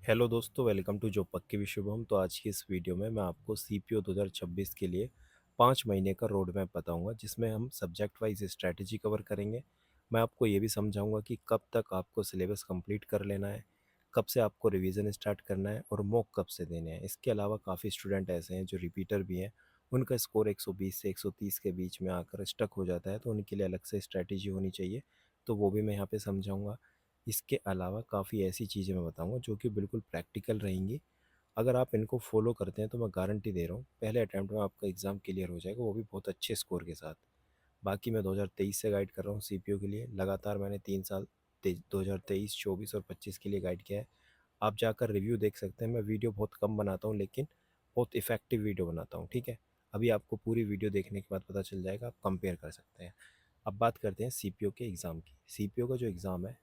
Hello दोस्तों, welcome to job पक्की विश्वभम। तो आज की इस वीडियो में मैं आपको सीपीओ 2026 के लिए 5 महीने का रोड मैप बताऊंगा, जिसमें हम सब्जेक्ट वाइज स्ट्रैटेजी कवर करेंगे। मैं आपको ये भी समझाऊंगा कि कब तक आपको सिलेबस कंप्लीट कर लेना है, कब से आपको रिवीजन स्टार्ट करना है और मॉक कब से देने हैं। इसके अलावा काफ़ी स्टूडेंट ऐसे हैं जो रिपीटर भी हैं, उनका स्कोर 120 से 130 के बीच में आकर स्टक हो जाता है, तो उनके लिए अलग से स्ट्रैटेजी होनी चाहिए, तो वो भी मैं यहाँ पे समझाऊंगा। इसके अलावा काफ़ी ऐसी चीज़ें मैं बताऊंगा जो कि बिल्कुल प्रैक्टिकल रहेंगी। अगर आप इनको फॉलो करते हैं तो मैं गारंटी दे रहा हूँ पहले अटैम्प्ट में आपका एग्ज़ाम क्लियर हो जाएगा, वो भी बहुत अच्छे स्कोर के साथ। बाकी मैं 2023 से गाइड कर रहा हूँ सीपीओ के लिए, लगातार मैंने 3 साल 2023, 24 और 25 के लिए गाइड किया है। आप जाकर रिव्यू देख सकते हैं। मैं वीडियो बहुत कम बनाता हूँ, लेकिन बहुत इफ़ेक्टिव वीडियो बनाता हूँ, ठीक है। अभी आपको पूरी वीडियो देखने के बाद पता चल जाएगा, आप कंपेयर कर सकते हैं। अब बात करते हैं सीपीओ के एग्ज़ाम की। सीपीओ का जो एग्ज़ाम है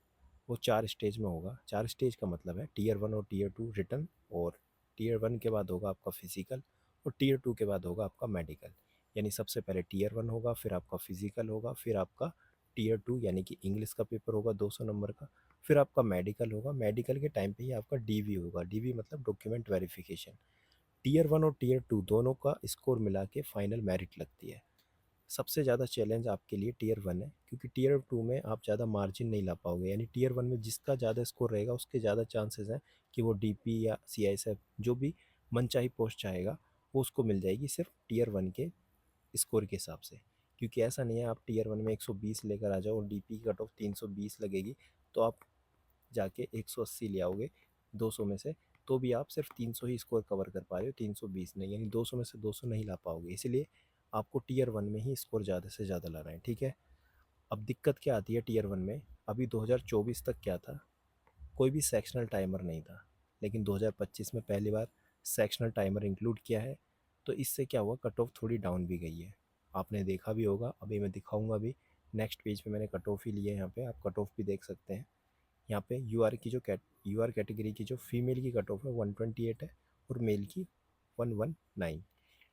वो 4 स्टेज में होगा। 4 स्टेज का मतलब है टीयर 1 और टीयर 2 रिटन, और टीयर 1 के बाद होगा आपका फिजिकल, और टीयर 2 के बाद होगा आपका मेडिकल। यानी सबसे पहले टीयर 1 होगा, फिर आपका फिजिकल होगा, फिर आपका टीयर 2 यानी कि इंग्लिश का पेपर होगा 200 नंबर का, फिर आपका मेडिकल होगा। मेडिकल के टाइम पे ही आपका डीवी होगा। डीवी मतलब डॉक्यूमेंट वेरिफिकेशन। टीयर 1 और टीयर 2 दोनों का स्कोर मिला के फाइनल मेरिट लगती है। सबसे ज़्यादा चैलेंज आपके लिए टीयर 1 है, क्योंकि टीयर 2 में आप ज़्यादा मार्जिन नहीं ला पाओगे। यानी टीयर 1 में जिसका ज़्यादा स्कोर रहेगा उसके ज़्यादा चांसेस हैं कि वो डीपी या सीआईएसएफ जो भी मनचाही पोस्ट चाहेगा वो उसको मिल जाएगी, सिर्फ टीयर 1 के स्कोर के हिसाब से। क्योंकि ऐसा नहीं है आप टीयर 1 में 120 लेकर आ जाओ और डीपी की कट ऑफ 320 लगेगी तो आप जाके 180 ले आओगे 200 में से, तो भी आप सिर्फ 300 ही स्कोर कवर कर पा रहे हो, 320 नहीं। यानी 200 में से 200 नहीं ला पाओगे, इसलिए आपको टीयर 1 में ही स्कोर ज़्यादा से ज़्यादा लाना है, ठीक है। अब दिक्कत क्या आती है टीयर 1 में? अभी 2024 तक क्या था, कोई भी सेक्शनल टाइमर नहीं था, लेकिन 2025 में पहली बार सेक्शनल टाइमर इंक्लूड किया है। तो इससे क्या हुआ, कट ऑफ थोड़ी डाउन भी गई है। आपने देखा भी होगा, अभी मैं दिखाऊंगा भी। नेक्स्ट पेज पे मैंने कट ऑफ ही लिए है, यहाँ पे आप कट ऑफ भी देख सकते हैं। यहाँ पे यूआर कैटेगरी की जो फीमेल की कट ऑफ है 128 है, और मेल की 119।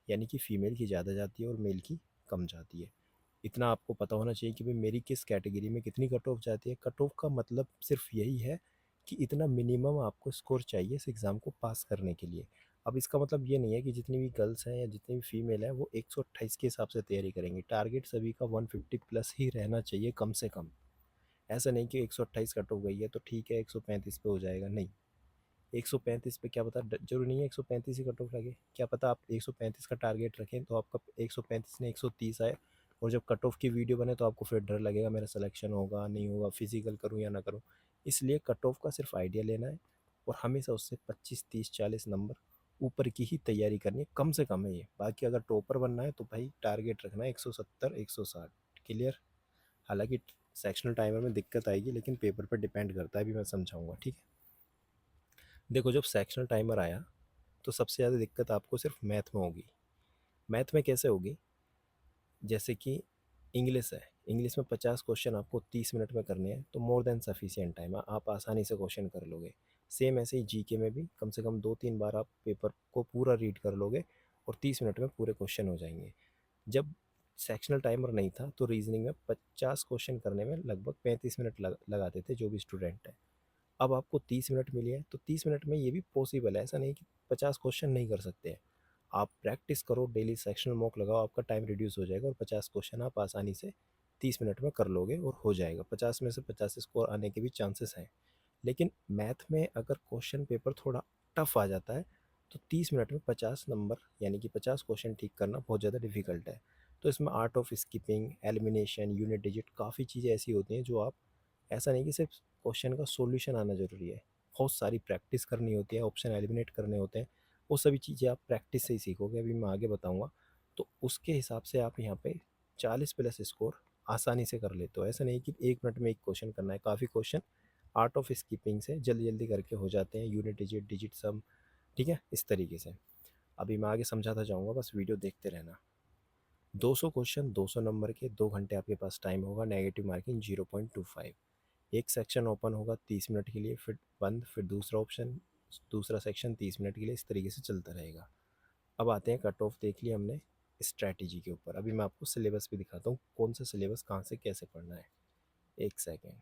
यानी कि फ़ीमेल की ज़्यादा जाती है और मेल की कम जाती है। इतना आपको पता होना चाहिए कि भाई मेरी किस कैटेगरी में कितनी कट ऑफ जाती है। कट ऑफ का मतलब सिर्फ यही है कि इतना मिनिमम आपको स्कोर चाहिए इस एग्ज़ाम को पास करने के लिए। अब इसका मतलब ये नहीं है कि जितनी भी गर्ल्स हैं या जितनी भी फीमेल हैं वो 128 के हिसाब से तैयारी करेंगी। टारगेट सभी का 150 प्लस ही रहना चाहिए कम से कम। ऐसा नहीं कि 128 कट ऑफ गई है तो ठीक है 135 पे हो जाएगा, नहीं। 135 पे क्या पता, जरूरी नहीं है 135 ही कट ऑफ लगे। क्या पता आप 135 का टारगेट रखें तो आपका 135 ने 130 आए, और जब कट ऑफ की वीडियो बने तो आपको फिर डर लगेगा मेरा सिलेक्शन होगा नहीं होगा, फिजिकल करूँ या ना करूँ। इसलिए कट ऑफ का सिर्फ आइडिया लेना है, और हमेशा उससे 25, 30, 40 नंबर ऊपर की ही तैयारी करनी है, कम से कम है ये। बाकी अगर टॉपर बनना है तो भाई टारगेट रखना है 170, 160 क्लियर। हालांकि सेक्शनल टाइमर में दिक्कत आएगी, लेकिन पेपर पर डिपेंड करता है, अभी मैं समझाऊंगा, ठीक है। देखो, जब सेक्शनल टाइमर आया तो सबसे ज़्यादा दिक्कत आपको सिर्फ मैथ में होगी। मैथ में कैसे होगी, जैसे कि इंग्लिश है, इंग्लिश में 50 क्वेश्चन आपको 30 मिनट में करने हैं, तो मोर देन सफिशिएंट टाइम, आप आसानी से क्वेश्चन कर लोगे। सेम ऐसे ही जीके में भी कम से कम 2-3 बार आप पेपर को पूरा रीड कर लोगे और 30 मिनट में पूरे क्वेश्चन हो जाएंगे। जब सेक्शनल टाइमर नहीं था तो रीजनिंग में 50 क्वेश्चन करने में लगभग 35 मिनट लगाते थे जो भी स्टूडेंट है। अब आपको 30 मिनट मिली है तो 30 मिनट में ये भी पॉसिबल है, ऐसा नहीं कि 50 क्वेश्चन नहीं कर सकते हैं। आप प्रैक्टिस करो, डेली सेक्शनल मॉक लगाओ, आपका टाइम रिड्यूस हो जाएगा और 50 क्वेश्चन आप आसानी से 30 मिनट में कर लोगे और हो जाएगा। 50 में से 50 स्कोर आने के भी चांसेस हैं। लेकिन मैथ में अगर क्वेश्चन पेपर थोड़ा टफ आ जाता है तो 30 मिनट में 50 नंबर यानी कि 50 क्वेश्चन ठीक करना बहुत ज़्यादा डिफिकल्ट है। तो इसमें art of skipping, elimination, unit digit, काफ़ी चीज़ें ऐसी होती हैं जो आप, ऐसा नहीं कि सिर्फ क्वेश्चन का सॉल्यूशन आना ज़रूरी है, बहुत सारी प्रैक्टिस करनी होती है, ऑप्शन एलिमिनेट करने होते हैं। वो सभी चीज़ें आप प्रैक्टिस से ही सीखोगे, अभी मैं आगे बताऊंगा। तो उसके हिसाब से आप यहाँ पे 40 प्लस स्कोर आसानी से कर लेते हो। ऐसा नहीं कि 1 मिनट में एक क्वेश्चन करना है, काफ़ी क्वेश्चन आर्ट ऑफ स्कीपिंग से जल्दी जल्दी करके हो जाते हैं, यूनिट डिजिट, डिजिट सम, ठीक है, इस तरीके से। अभी मैं आगे समझाता जाऊँगा, बस वीडियो देखते रहना। 200 क्वेश्चन 200 नंबर के, 2 घंटे आपके पास टाइम होगा, नेगेटिव मार्किंग 0.25। एक सेक्शन ओपन होगा 30 मिनट के लिए, फिर बंद, फिर दूसरा ऑप्शन, दूसरा सेक्शन 30 मिनट के लिए, इस तरीके से चलता रहेगा। अब आते हैं, कट ऑफ देख लिया हमने, स्ट्रैटेजी के ऊपर। अभी मैं आपको सिलेबस भी दिखाता हूँ, कौन सा सिलेबस कहाँ से कैसे पढ़ना है। एक सेकेंड।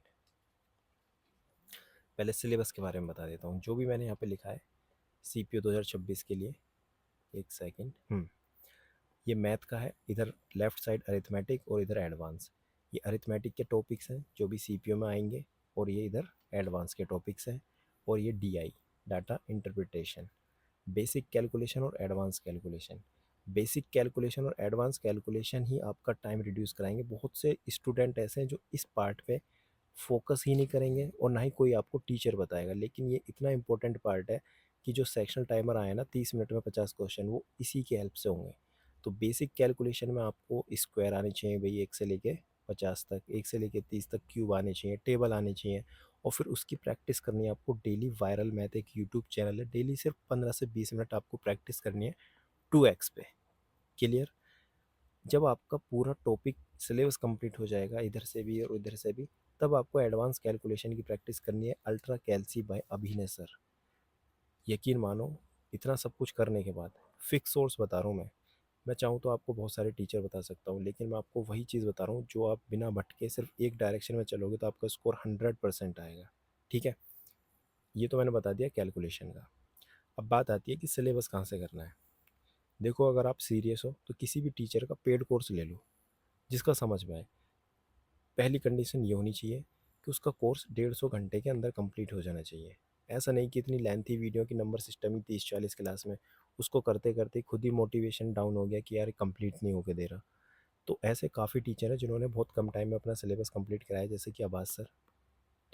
पहले सिलेबस के बारे में बता देता हूँ। जो भी मैंने यहाँ पे लिखा है CPO 2026 के लिए, एक सेकेंड। ये मैथ का है, इधर लेफ्ट साइड अरिथमेटिक और इधर एडवांस। ये अरिथमेटिक के टॉपिक्स हैं जो भी CPO में आएंगे, और ये इधर एडवांस के टॉपिक्स हैं। और ये DI, data interpretation, basic calculation और एडवांस कैलकुलेशन। बेसिक कैलकुलेशन और एडवांस कैलकुलेशन ही आपका टाइम रिड्यूस कराएंगे। बहुत से स्टूडेंट ऐसे हैं जो इस पार्ट पे फोकस ही नहीं करेंगे और ना ही कोई आपको टीचर बताएगा, लेकिन ये इतना इंपॉर्टेंट पार्ट है कि जो सेक्शनल टाइमर आया ना 30 मिनट में 50 क्वेश्चन, वो इसी के हेल्प से होंगे। तो बेसिक कैलकुलेशन में आपको स्क्वायर आने चाहिए भाई, 1 से लेके 50 तक, 1 से लेके 30 तक क्यूब आने चाहिए, टेबल आने चाहिए। और फिर उसकी प्रैक्टिस करनी है आपको डेली। वायरल मैथ एक यूट्यूब चैनल है, डेली सिर्फ 15 से 20 मिनट आपको प्रैक्टिस करनी है 2x पे। क्लियर? जब आपका पूरा टॉपिक सिलेबस कंप्लीट हो जाएगा इधर से भी और उधर से भी, तब आपको एडवांस कैलकुलेशन की प्रैक्टिस करनी है अल्ट्रा कैलसी बाय अभिनय सर। यकीन मानो, इतना सब कुछ करने के बाद फिक्स सोर्स बता रहा हूँ मैं चाहूँ तो आपको बहुत सारे टीचर बता सकता हूँ, लेकिन मैं आपको वही चीज़ बता रहा हूँ जो आप बिना भटके सिर्फ एक डायरेक्शन में चलोगे तो आपका स्कोर 100% आएगा। ठीक है, ये तो मैंने बता दिया कैलकुलेशन का। अब बात आती है कि सिलेबस कहाँ से करना है। देखो, अगर आप सीरियस हो तो किसी भी टीचर का पेड कोर्स ले लो जिसका समझ में आए। पहली कंडीशन ये होनी चाहिए कि उसका कोर्स 150 घंटे के अंदर कंप्लीट हो जाना चाहिए। ऐसा नहीं कि इतनी लेंथी वीडियो की नंबर सिस्टम ही 30-40 क्लास में, उसको करते करते खुद ही मोटिवेशन डाउन हो गया कि यार कंप्लीट नहीं होके दे रहा। तो ऐसे काफ़ी टीचर हैं जिन्होंने बहुत कम टाइम में अपना सिलेबस कंप्लीट कराया, जैसे कि आबाज सर।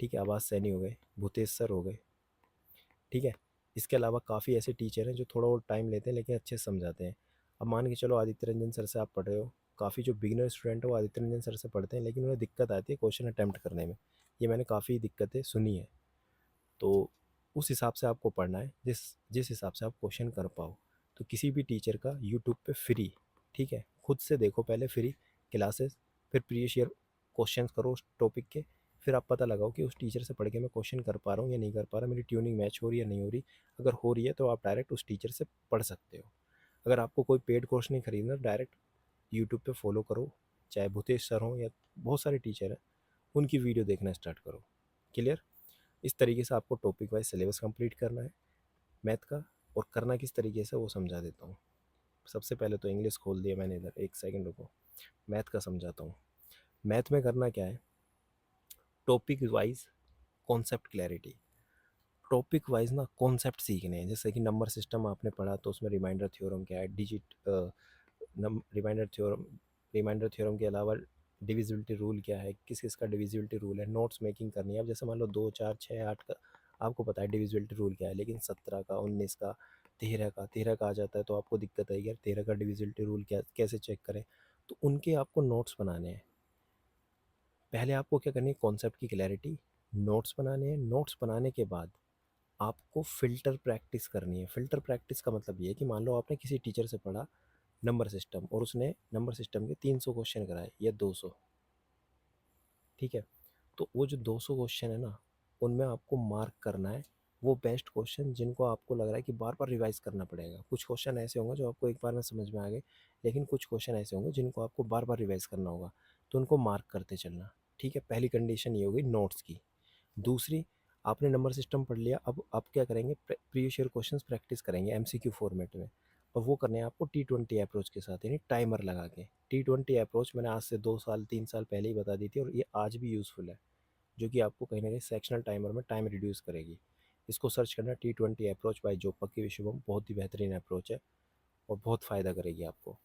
ठीक है, आबाज सैनी हो गए, भूतेश सर हो गए। ठीक है, इसके अलावा काफ़ी ऐसे टीचर हैं जो थोड़ा और टाइम लेते हैं लेकिन अच्छे से समझाते हैं। अब मान के चलो आदित्य रंजन सर से आप पढ़ रहे हो, काफ़ी जो बिगिनर स्टूडेंट है वो आदित्य रंजन सर से पढ़ते हैं, लेकिन उन्हें दिक्कत आती है क्वेश्चन अटैम्प्ट करने में। ये मैंने काफ़ी दिक्कतें सुनी है। तो उस हिसाब से आपको पढ़ना है जिस जिस हिसाब से आप क्वेश्चन कर पाओ। तो किसी भी टीचर का यूट्यूब पे फ्री, ठीक है, खुद से देखो पहले फ्री क्लासेस, फिर प्रीवियस ईयर क्वेश्चन करो उस टॉपिक के, फिर आप पता लगाओ कि उस टीचर से पढ़ के मैं क्वेश्चन कर पा रहा हूँ या नहीं कर पा रहा, मेरी ट्यूनिंग मैच हो रही है या नहीं हो रही। अगर हो रही है तो आप डायरेक्ट उस टीचर से पढ़ सकते हो। अगर आपको कोई पेड कोर्स नहीं खरीदना, डायरेक्ट यूट्यूब पे फॉलो करो, चाहे भूतेश सर हों या बहुत सारे टीचर हैं, उनकी वीडियो देखना स्टार्ट करो। क्लियर? इस तरीके से आपको टॉपिक वाइज सिलेबस कंप्लीट करना है मैथ का। और करना किस तरीके से वो समझा देता हूँ। सबसे पहले तो इंग्लिश खोल दिया मैंने इधर, एक सेकंड रुको, मैथ का समझाता हूँ। मैथ में करना क्या है, topic wise concept clarity. Topic wise ना कॉन्सेप्ट सीखने हैं। जैसे कि नंबर सिस्टम आपने पढ़ा तो उसमें रिमाइंडर थ्योरम क्या है, रिमाइंडर थ्योरम के अलावा डिविजिबिलिटी रूल क्या है, किस किस का डिविजिबिलिटी रूल है, नोट्स मेकिंग करनी है। अब जैसे मान लो 2, 4, 6, 8 का आपको पता है डिविजिबिलिटी रूल क्या है, लेकिन 17 का, 19 का, 13 का आ जाता है तो आपको दिक्कत आएगी यार 13 का डिविजिबिलिटी रूल क्या, कैसे चेक करें। तो उनके आपको नोट्स बनाने हैं। पहले आपको क्या करनी है, कॉन्सेप्ट की क्लैरिटी, नोट्स बनाने हैं। नोट्स बनाने के बाद आपको फ़िल्टर प्रैक्टिस करनी है। फ़िल्टर प्रैक्टिस का मतलब ये है कि मान लो आपने किसी टीचर से पढ़ा नंबर सिस्टम और उसने नंबर सिस्टम के 300 क्वेश्चन कराए या 200। ठीक है, तो वो जो 200 क्वेश्चन है ना, उनमें आपको मार्क करना है वो बेस्ट क्वेश्चन जिनको आपको लग रहा है कि बार बार रिवाइज करना पड़ेगा। कुछ क्वेश्चन ऐसे होंगे जो आपको एक बार में समझ में आ गए, लेकिन कुछ क्वेश्चन ऐसे होंगे जिनको आपको बार बार रिवाइज करना होगा, तो उनको मार्क करते चलना। ठीक है, पहली कंडीशन ये होगी नोट्स की। दूसरी, आपने नंबर सिस्टम पढ़ लिया, अब आप क्या करेंगे, प्रीवियस ईयर क्वेश्चंस प्रैक्टिस करेंगे एमसीक्यू फॉर्मेट में। और वो करने हैं आपको T20 अप्रोच के साथ, यानी टाइमर लगा के। T20 अप्रोच मैंने आज से 2 साल 3 साल पहले ही बता दी थी और ये आज भी यूज़फुल है, जो कि आपको कहीं ना कहीं सेक्शनल टाइमर में टाइम रिड्यूस करेगी। इसको सर्च करना, T20 अप्रोच बाय जोपक्की विश्वम, बहुत ही बेहतरीन अप्रोच है और बहुत फ़ायदा करेगी आपको।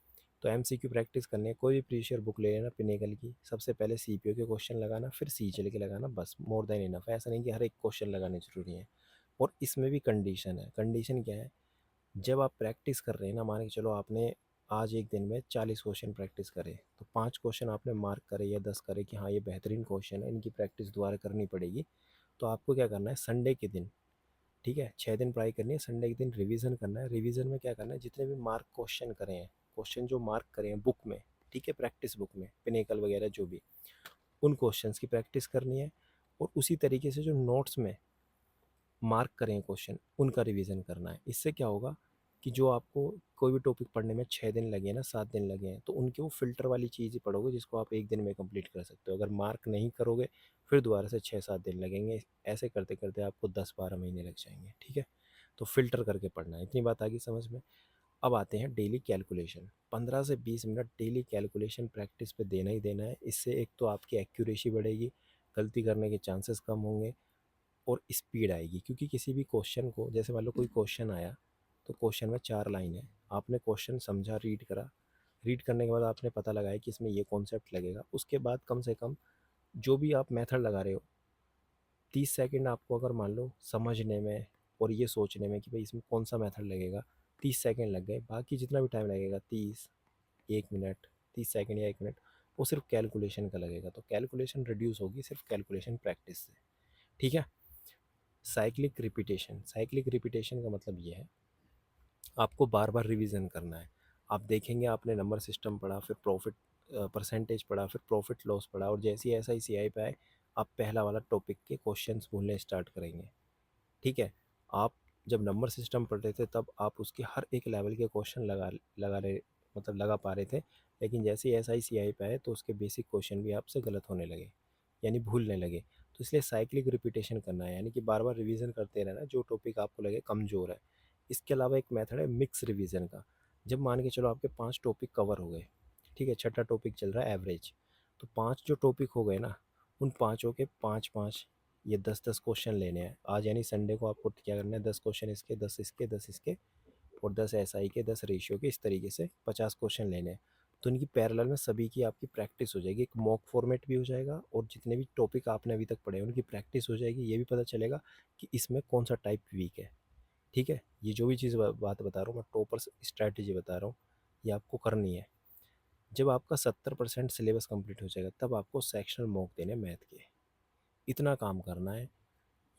तो एमसीक्यू प्रैक्टिस करनी है, कोई भी प्रीवियस ईयर बुक ले लेना पिनेकल की, सबसे पहले सीपीओ के क्वेश्चन लगाना, फिर सीएचएल के लगाना, बस मोर देन इनफ है। ऐसा नहीं कि हर एक क्वेश्चन लगाने ज़रूरी है। और इसमें भी कंडीशन है। कंडीशन क्या है, जब आप प्रैक्टिस कर रहे हैं ना, मान के चलो आपने आज एक दिन में 40 क्वेश्चन प्रैक्टिस करे, तो 5 क्वेश्चन आपने मार्क करे या 10 करे कि हाँ ये बेहतरीन क्वेश्चन है, इनकी प्रैक्टिस दोबारा करनी पड़ेगी। तो आपको क्या करना है, संडे के दिन, ठीक है, 6 दिन पढ़ाई करनी है, संडे के दिन रिवीजन करना है। रिवीजन में क्या करना है, जितने भी मार्क क्वेश्चन करे हैं, क्वेश्चन जो मार्क करे हैं बुक में, ठीक है, प्रैक्टिस बुक में, पिनेकल वगैरह जो भी, उन क्वेश्चंस की प्रैक्टिस करनी है। और उसी तरीके से जो नोट्स में मार्क करें क्वेश्चन, उनका रिवीजन करना है। इससे क्या होगा, कि जो आपको कोई भी टॉपिक पढ़ने में 6 दिन लगे ना, 7 दिन लगे हैं, तो उनकी वो फ़िल्टर वाली चीज़ ही पढ़ोगे जिसको आप 1 दिन में कंप्लीट कर सकते हो। अगर मार्क नहीं करोगे, फिर दोबारा से 6-7 दिन लगेंगे। ऐसे करते-करते आपको 10-12 महीने लग जाएँगे, ठीक है? तो फ़िल्टर करके पढ़ना है। इतनी बात आ गई समझ में? अब आते हैं डेली कैलकुलेशन। 15 से 20 मिनट डेली कैलकुलेशन प्रैक्टिस पे देना ही देना है। इससे एक तो आपकी एक्यूरेसी बढ़ेगी, गलती करने के चांसेस कम होंगे और स्पीड आएगी। क्योंकि किसी भी क्वेश्चन को, जैसे मान लो कोई क्वेश्चन आया, तो क्वेश्चन में 4 लाइन है, आपने क्वेश्चन समझा, रीड करा, रीड करने के बाद आपने पता लगाया कि इसमें ये कॉन्सेप्ट लगेगा। उसके बाद कम से कम जो भी आप मेथड लगा रहे हो, 30 सेकंड आपको अगर मान लो समझने में और ये सोचने में कि भाई इसमें कौन सा मेथड लगेगा, 30 सेकंड लग गए। बाकी जितना भी टाइम लगेगा, 30, 1 मिनट, 30 सेकंड या 1 मिनट, वो सिर्फ कैलकुलेशन का लगेगा। तो कैलकुलेशन रिड्यूस होगी सिर्फ कैलकुलेशन प्रैक्टिस से, ठीक है? साइक्लिक रिपीटेशन का मतलब ये है, आपको बार बार रिवीजन करना है। आप देखेंगे, आपने नंबर सिस्टम पढ़ा, फिर प्रॉफिट परसेंटेज पढ़ा, फिर प्रॉफिट लॉस पढ़ा, और जैसे ही ऐसा ही सी आई पे आए, आप पहला वाला टॉपिक के क्वेश्चंस भूलने स्टार्ट करेंगे, ठीक है? आप जब नंबर सिस्टम पढ़ रहे थे तब आप उसके हर एक लेवल के क्वेश्चन लगा रहे, मतलब लगा पा रहे थे। लेकिन जैसे ही एस आई सी आई पे आए तो उसके बेसिक क्वेश्चन भी आपसे गलत होने लगे, यानी भूलने लगे। तो इसलिए साइक्लिक रिपीटेशन करना है, यानी कि बार बार रिवीजन करते रहना जो टॉपिक आपको लगे कमज़ोर है। इसके अलावा एक मेथड है मिक्स रिवीजन का। जब मान के चलो आपके 5 टॉपिक कवर हो गए, ठीक है, छठा टॉपिक चल रहा है एवरेज, तो 5 जो टॉपिक हो गए ना, उन पाँचों के 5-5, ये 10-10 क्वेश्चन लेने हैं आज, यानी संडे को आपको क्या करना है, 10 क्वेश्चन इसके, 10 इसके, 10 इसके, और 10 एसआई के, 10 रेशियो के, इस तरीके से 50 क्वेश्चन लेने हैं। तो इनकी पैरेलल में सभी की आपकी प्रैक्टिस हो जाएगी, एक मॉक फॉर्मेट भी हो जाएगा, और जितने भी टॉपिक आपने अभी तक पढ़े हैं उनकी प्रैक्टिस हो जाएगी। ये भी पता चलेगा कि इसमें कौन सा टाइप वीक है, ठीक है? ये जो भी चीज़ बात बता रहा हूँ मैं, टॉपर स्ट्रैटेजी बता रहा हूँ, ये आपको करनी है। जब आपका 70% सिलेबस कंप्लीट हो जाएगा, तब आपको सेक्शनल मॉक देने मैथ के। इतना काम करना है।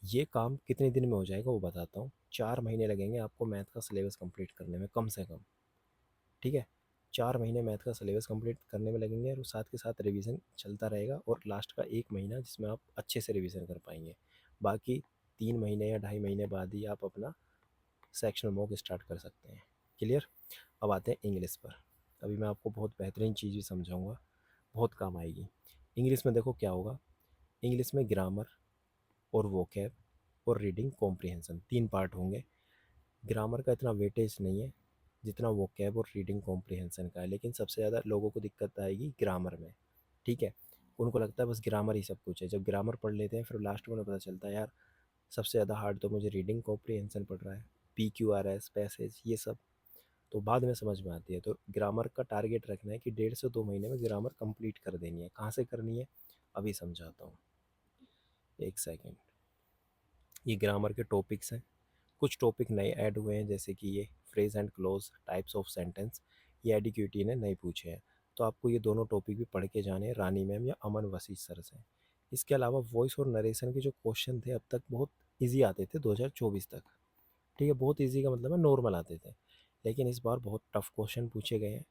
ये काम कितने दिन में हो जाएगा वो बताता हूँ। 4 महीने लगेंगे आपको मैथ का सिलेबस कंप्लीट करने में, कम से कम, ठीक है? 4 महीने मैथ का सिलेबस कंप्लीट करने में लगेंगे, और साथ के साथ रिवीजन चलता रहेगा, और लास्ट का 1 महीना जिसमें आप अच्छे से रिवीजन कर पाएंगे। बाकी 3 महीने या ढाई महीने बाद ही आप अपना सेक्शनल मॉक स्टार्ट कर सकते हैं। क्लियर? अब आते हैं इंग्लिश पर। अभी मैं आपको बहुत बेहतरीन चीज़ भी समझाऊंगा, बहुत काम आएगी। इंग्लिश में देखो क्या होगा, इंग्लिश में ग्रामर और वोकैब और रीडिंग कॉम्प्रिहेंशन 3 पार्ट होंगे। ग्रामर का इतना वेटेज नहीं है जितना वोकैब और रीडिंग कॉम्प्रिहेंशन का है, लेकिन सबसे ज़्यादा लोगों को दिक्कत आएगी ग्रामर में, ठीक है? उनको लगता है बस ग्रामर ही सब कुछ है। जब ग्रामर पढ़ लेते हैं, फिर लास्ट में उन्हें पता चलता है यार सबसे ज़्यादा हार्ड तो मुझे रीडिंग कॉम्प्रिहेंशन पड़ रहा है, P Q R S, passage, ये सब तो बाद में समझ में आती है। तो ग्रामर का टारगेट रखना है कि 1.5 से 2 महीने में ग्रामर कंप्लीट कर देनी है। कहाँ से करनी है अभी समझाता हूँ, एक सेकेंड। ये ग्रामर के टॉपिक्स हैं। कुछ टॉपिक नए ऐड हुए हैं, जैसे कि ये phrase and close, types of sentence, ये एडीक्यूटी ने नहीं पूछे हैं। तो आपको ये दोनों टॉपिक भी पढ़ के जाने हैं रानी मैम या अमन वसीम सर से। इसके अलावा वॉइस और नरेशन के जो क्वेश्चन थे अब तक बहुत ईजी आते थे 2024 तक, ठीक है? बहुत ईजी का मतलब है नॉर्मल आते थे। लेकिन इस बार बहुत टफ क्वेश्चन पूछे गए हैं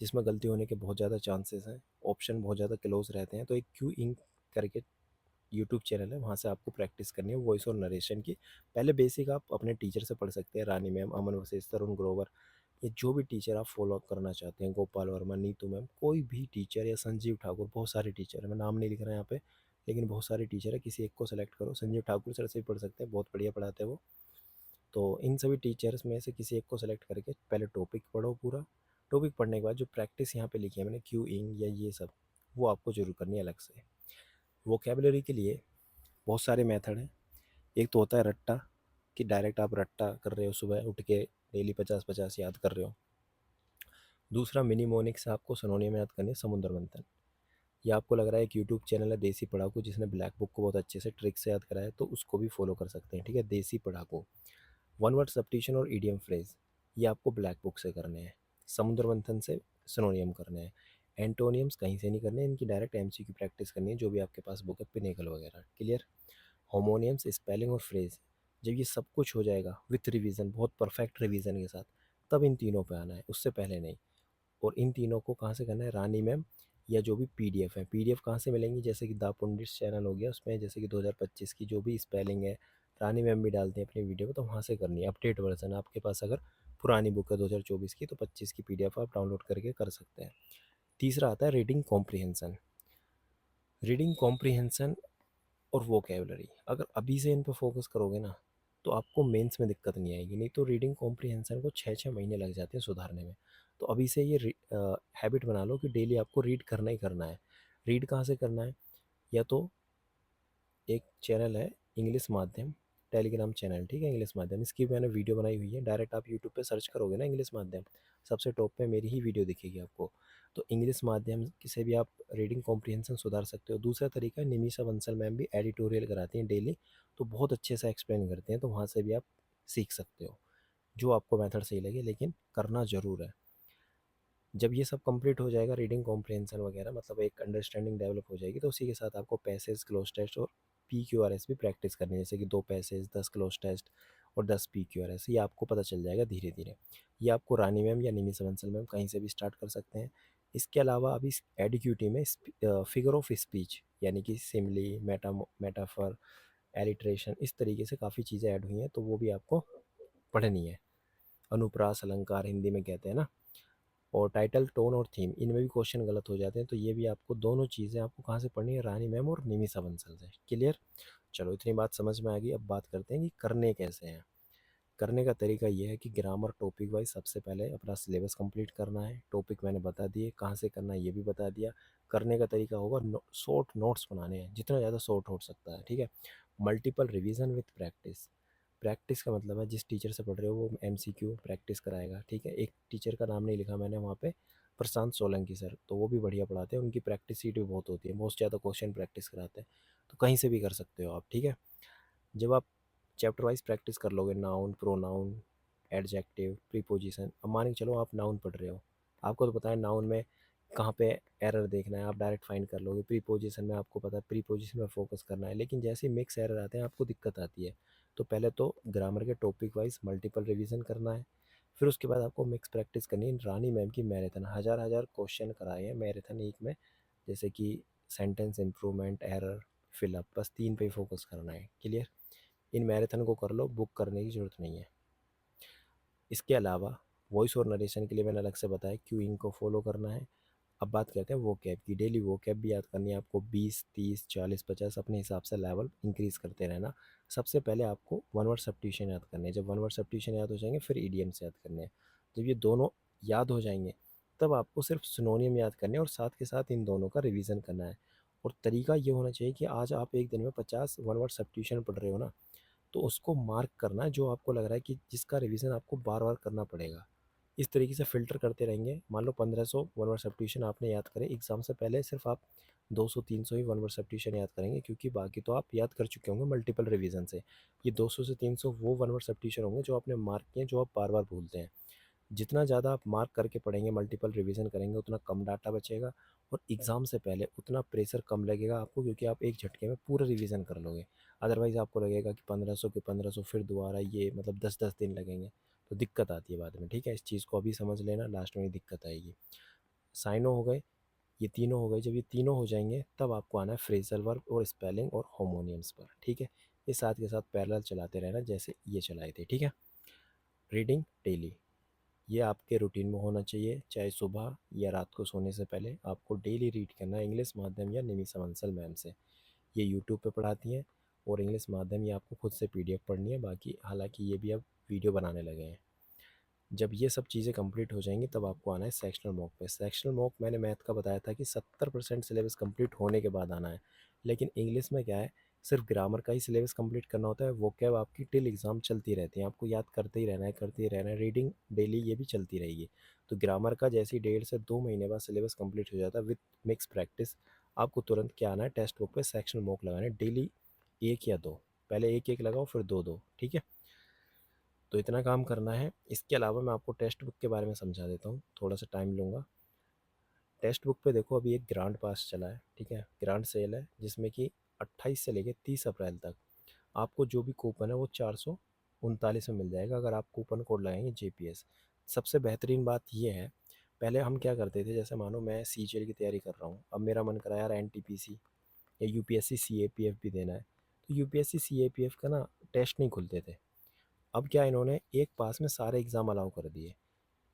जिसमें गलती होने के बहुत ज़्यादा चांसेस हैं, ऑप्शन बहुत ज़्यादा क्लोज रहते हैं। तो एक क्यू इंक करके यूट्यूब चैनल है, वहाँ से आपको प्रैक्टिस करनी है वॉइस और नरेशन की। पहले बेसिक आप अपने टीचर से पढ़ सकते हैं, रानी मैम, अमन वशिष्ठ, तरुण ग्रोवर, ये जो भी टीचर आप फॉलो अप करना चाहते हैं, गोपाल वर्मा, नीतू मैम, कोई भी टीचर, या संजीव ठाकुर, बहुत सारे टीचर हैं, मैं नाम नहीं लिख रहा यहाँ पे, लेकिन बहुत सारे टीचर है, किसी एक को सेलेक्ट करो। संजीव ठाकुर सर से भी पढ़ सकते हैं, बहुत बढ़िया पढ़ाते हैं वो। तो इन सभी टीचर्स में से किसी एक को सेलेक्ट करके पहले टॉपिक पढ़ो पूरा। टॉपिक पढ़ने के बाद जो प्रैक्टिस यहाँ पे लिखी है मैंने, क्यू इंग या ये सब, वो आपको जरूर करनी है अलग से। वोकेबलरी के लिए बहुत सारे मेथड हैं। एक तो होता है रट्टा, कि डायरेक्ट आप रट्टा कर रहे हो, सुबह उठ के डेली 50-50 याद कर रहे हो। दूसरा मिनीमोनिक से आपको सनोनियम याद करनी है, समुद्र मंथन। या आपको लग रहा है कि यूट्यूब चैनल है देसी पढ़ाकू, जिसने ब्लैक बुक को बहुत अच्छे से ट्रिक से याद कराया है, तो उसको भी फॉलो कर सकते हैं, ठीक है? देसी पढ़ाकू। वन वर्ड सब्स्टिट्यूशन और ईडियम फ्रेज, ये आपको ब्लैक बुक से करने हैं। समुद्र मंथन से सिनोनियम करने हैं। एंटोनियम्स कहीं से नहीं करने, इनकी डायरेक्ट एमसीक्यू प्रैक्टिस करनी है, जो भी आपके पास बुक है, पिनेकल वगैरह। क्लियर? होमोनियम्स, स्पेलिंग और फ्रेज, जब ये सब कुछ हो जाएगा विथ रिवीजन, बहुत परफेक्ट रिवीजन के साथ, तब इन तीनों पे आना है, उससे पहले नहीं। और इन तीनों को कहाँ से करना है, रानी मैम, या जो भी पीडीएफ है। पीडीएफ कहाँ से मिलेंगी, जैसे कि दा पुंडित चैनल हो गया, उसमें जैसे कि 2025 की जो भी स्पेलिंग है, रानी मैम भी डालते हैं अपनी वीडियो में, तो वहाँ से करनी है। अपडेट वर्जन आपके पास अगर पुरानी बुक है 2024 की, तो 25 की पीडीएफ आप डाउनलोड करके कर सकते हैं। तीसरा आता है रीडिंग कॉम्प्रिहेंसन। रीडिंग कॉम्प्रिहेंसन और वोकेबलरी, अगर अभी से इन पर फोकस करोगे ना तो आपको मेंस में दिक्कत नहीं आएगी। नहीं तो रीडिंग कॉम्प्रिहेंशन को 6-6 महीने लग जाते हैं सुधारने में। तो अभी से ये हैबिट बना लो कि डेली आपको रीड करना ही करना है। रीड कहाँ से करना है? या तो एक चैनल है इंग्लिश माध्यम, टेलीग्राम चैनल, ठीक है, इंग्लिश माध्यम, इसकी मैंने वीडियो बनाई हुई है। डायरेक्ट आप यूट्यूब पे सर्च करोगे ना इंग्लिश माध्यम, सबसे टॉप पे मेरी ही वीडियो दिखेगी आपको। तो इंग्लिश माध्यम से भी आप रीडिंग कॉम्प्रिहेंशन सुधार सकते हो। दूसरा तरीका है, निमिषा बंसल मैम भी एडिटोरियल कराती हैं डेली, तो बहुत अच्छे से एक्सप्लेन करते हैं, तो वहाँ से भी आप सीख सकते हो, जो आपको मेथड सही लगे, लेकिन करना ज़रूर है। जब ये सब कंप्लीट हो जाएगा, रीडिंग कॉम्प्रिहेंशन वगैरह, मतलब एक अंडरस्टैंडिंग डेवलप हो जाएगी, तो उसी के साथ आपको पैसेज, क्लोज टेस्ट और PQRS भी प्रैक्टिस करनी है। जैसे कि 2 पैसेज, 10 क्लोज टेस्ट और 10 PQRS, ये आपको पता चल जाएगा धीरे धीरे। ये आपको रानी मैम या निमिषा बंसल मैम कहीं से भी स्टार्ट कर सकते हैं। इसके अलावा अभी एडिक्यूटी में फिगर ऑफ स्पीच, यानी कि सिमली, मेटाफर, एलिट्रेशन, इस तरीके से काफ़ी चीज़ें ऐड हुई हैं, तो वो भी आपको पढ़नी है। अनुप्रास अलंकार हिंदी में कहते हैं ना। और टाइटल, टोन और थीम, इनमें भी क्वेश्चन गलत हो जाते हैं, तो ये भी आपको दोनों चीज़ें आपको कहाँ से पढ़नी है? रानी मैम और निमिषा बंसल से। क्लियर? चलो, इतनी बात समझ में आ गई। अब बात करते हैं कि करने कैसे हैं। करने का तरीका ये है कि ग्रामर टॉपिक वाइज सबसे पहले अपना सिलेबस कंप्लीट करना है। टॉपिक मैंने बता दिए, कहाँ से करना है ये भी बता दिया। करने का तरीका होगा शॉर्ट नोट्स बनाने हैं, जितना ज़्यादा शॉर्ट हो सकता है, ठीक है। Multiple revision with practice. Practice का मतलब है जिस टीचर से पढ़ रहे हो वो MCQ प्रैक्टिस कराएगा, ठीक है। एक टीचर का नाम नहीं लिखा मैंने वहाँ पे, प्रशांत सोलंकी सर, तो वो भी बढ़िया पढ़ाते हैं, उनकी प्रैक्टिस सीट भी बहुत होती है, बहुत ज़्यादा क्वेश्चन प्रैक्टिस कराते हैं, तो कहीं से भी कर सकते हो आप, ठीक है। जब आप चैप्टर वाइज प्रैक्टिस कर लोगे, नाउन, प्रोनाउन, एडजेक्टिव, प्रीपोजिशन, अब मान के चलो आप नाउन पढ़ रहे हो, आपको तो पता है नाउन में कहाँ पे एरर देखना है, आप डायरेक्ट फाइंड कर लोगे। प्रीपोजिशन में आपको पता है प्रीपोजिशन में फोकस करना है, लेकिन जैसे ही मिक्स एरर आते हैं आपको दिक्कत आती है। तो पहले तो ग्रामर के टॉपिक वाइज मल्टीपल रिवीजन करना है, फिर उसके बाद आपको मिक्स प्रैक्टिस करनी है। रानी मैम की मैराथन, हज़ार हज़ार क्वेश्चन कराए हैं मैराथन एक में, जैसे कि सेंटेंस इम्प्रूवमेंट, एरर, फिलअप, बस 3 पे ही फोकस करना है। क्लियर? इन मैराथन को कर लो, बुक करने की ज़रूरत नहीं है। इसके अलावा वॉइस और नरेशन के लिए मैंने अलग से बताया, क्यूइंग को फॉलो करना है। अब बात करते हैं वो कैब की। डेली वो कैब भी याद करनी है आपको, 20, 30, 40, 50, अपने हिसाब से लेवल इंक्रीज़ करते रहना। सबसे पहले आपको वन वर्ड सब्स्टिट्यूशन याद करने हैं। जब वन वर्ड सब्स्टिट्यूशन याद हो जाएंगे, फिर ईडियम्स याद करने हैं। जब ये दोनों याद हो जाएंगे, तब आपको सिर्फ सिनोनियम याद करने हैं और साथ के साथ इन दोनों का रिवीजन करना है। और तरीका ये होना चाहिए कि आज आप एक दिन में 50 वन वर्ड सब्स्टिट्यूशन पढ़ रहे हो ना, तो उसको मार्क करना है जो आपको लग रहा है कि जिसका रिवीजन आपको बार बार करना पड़ेगा। इस तरीके से फ़िल्टर करते रहेंगे। मान लो 1500 वन वर्ड सब्स्टिट्यूशन आपने याद करे, एग्ज़ाम से पहले सिर्फ आप 200-300 ही वन वर्ड सब्स्टिट्यूशन याद करेंगे, क्योंकि बाकी तो आप याद कर चुके होंगे मल्टीपल रिवीजन से। ये 200 से 300 वो वन वर्ड सब्स्टिट्यूशन होंगे जो आपने मार्क किए हैं, जो आप बार बार भूलते हैं। जितना ज़्यादा आप मार्क करके पढ़ेंगे, मल्टीपल रिवीजन करेंगे, उतना कम डाटा बचेगा और एग्ज़ाम से पहले उतना प्रेशर कम लगेगा आपको, क्योंकि आप एक झटके में पूरा रिवीजन कर लोगे। अदरवाइज़ आपको लगेगा कि 1500 के 1500 फिर दोबारा, ये मतलब 10-10 दिन लगेंगे, तो दिक्कत आती है बाद में, ठीक है। इस चीज़ को अभी समझ लेना, लास्ट में ये दिक्कत आएगी। साइनो हो गए, ये तीनों हो गए। जब ये तीनों हो जाएंगे तब आपको आना है फ्रेजल वर्ब और स्पेलिंग और होमोनियम्स पर, ठीक है। ये साथ के साथ पैरेलल चलाते रहना जैसे ये चलाए थे, ठीक है। रीडिंग डेली, ये आपके रूटीन में होना चाहिए, चाहे सुबह या रात को सोने से पहले आपको डेली रीड करना है इंग्लिश माध्यम या निमिषा बंसल मैम से। ये यूट्यूब पे पढ़ाती हैं, और इंग्लिश माध्यम ये आपको खुद से PDF पढ़नी है। बाकी हालांकि ये भी अब वीडियो बनाने लगे हैं। जब ये सब चीज़ें कंप्लीट हो जाएंगी तब आपको आना है सेक्शनल मॉक पे। सेक्शनल मॉक मैंने मैथ का बताया था कि 70% सिलेबस कंप्लीट होने के बाद आना है, लेकिन इंग्लिश में क्या है, सिर्फ ग्रामर का ही सिलेबस कंप्लीट करना होता है। वो क्या आपकी टिल एग्ज़ाम चलती रहती है, आपको याद करते ही रहना है, करते ही रहना है। रीडिंग डेली ये भी चलती रहेगी। तो ग्रामर का जैसे ही 1.5 से 2 महीने बाद सिलेबस कंप्लीट हो जाता है विथ मिक्स प्रैक्टिस, आपको तुरंत क्या आना है, टेक्स्ट बुक पे सेक्शनल मॉक लगाना है डेली, 1 या 2। पहले एक एक लगाओ, फिर दो दो, ठीक है। तो इतना काम करना है। इसके अलावा मैं आपको टेक्स्ट बुक के बारे में समझा देता हूँ, थोड़ा सा टाइम लूँगा। टेक्स्ट बुक पे देखो, अभी एक ग्रांड पास चला है, ठीक है, ग्रांड सेल है, जिसमें कि 28 से लेके 30 अप्रैल तक आपको जो भी कूपन है वो 439 में मिल जाएगा, अगर आप कूपन कोड लगाएंगे JPS। सबसे बेहतरीन बात ये है, पहले हम क्या करते थे, जैसे मानो मैं CGL की तैयारी कर रहा हूँ, अब मेरा मन करा यार NTPC या UPSC CAPF भी देना है, तो UPSC CAPF का ना टेस्ट नहीं खुलते थे। अब क्या इन्होंने एक पास में सारे एग्ज़ाम अलाउ कर दिए,